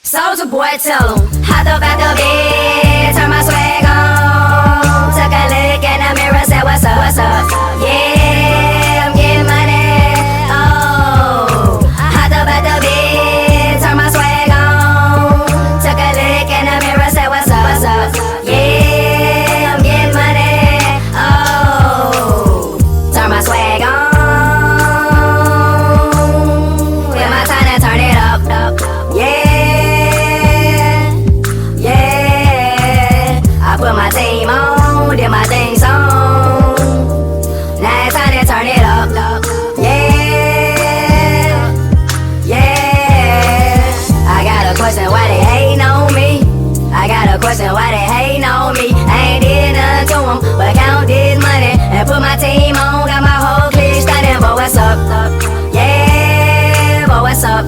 Soulja Boy tell him. Hopped up out the bed, turn my swag on. Took a look in the mirror, said what's up, what's up? Yeah, I'm getting money. Oh, hopped up out the bed, turn my swag on. Took a look in the mirror, said what's up, what's up? Yeah, I'm getting money. Oh, turn my swag on. It's my time to turn it up, yeah. Put my team on, did my thing song. Now it's time to turn it up, yeah, yeah. I got a question, why they hating on me? I got a question, why they hating on me? I ain't did nothing to them, but count this money and put my team on. Got my whole clique standing, but what's up, yeah, but what's up,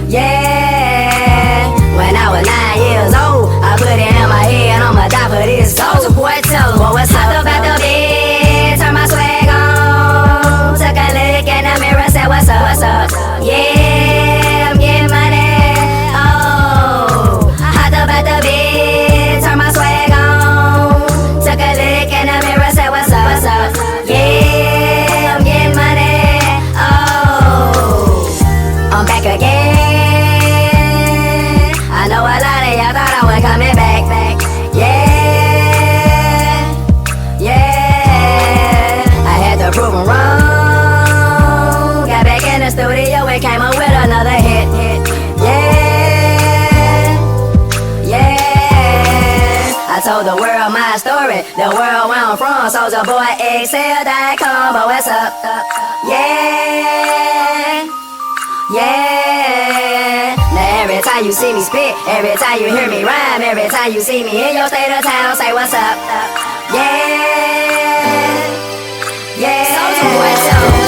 yeah. When I was 9 years old, I put it in my head, I'ma die for this. Soulja Boy tell him, well, what's up? Hopped up out the bed, turn my swag on. Took a look in the mirror, said what's up, what's up? Yeah, I'm getting money. Oh, hopped up out the bed, turn my swag on. Took a look in the mirror, said what's up, what's up? Yeah, I'm getting money. Oh, I'm back again. I know a lot of y'all thought I was coming back, yeah, yeah. I had to prove 'em wrong. Got back in the studio and came up with another hit, yeah, yeah. I told the world my story, the world where I'm from, SouljaBoyXL.com. But what's up, yeah, yeah. Now every time you see me spit, every time you hear me rhyme, every time you see me in your state of town, say what's up, yeah, yeah. Soulja Boy tell 'em.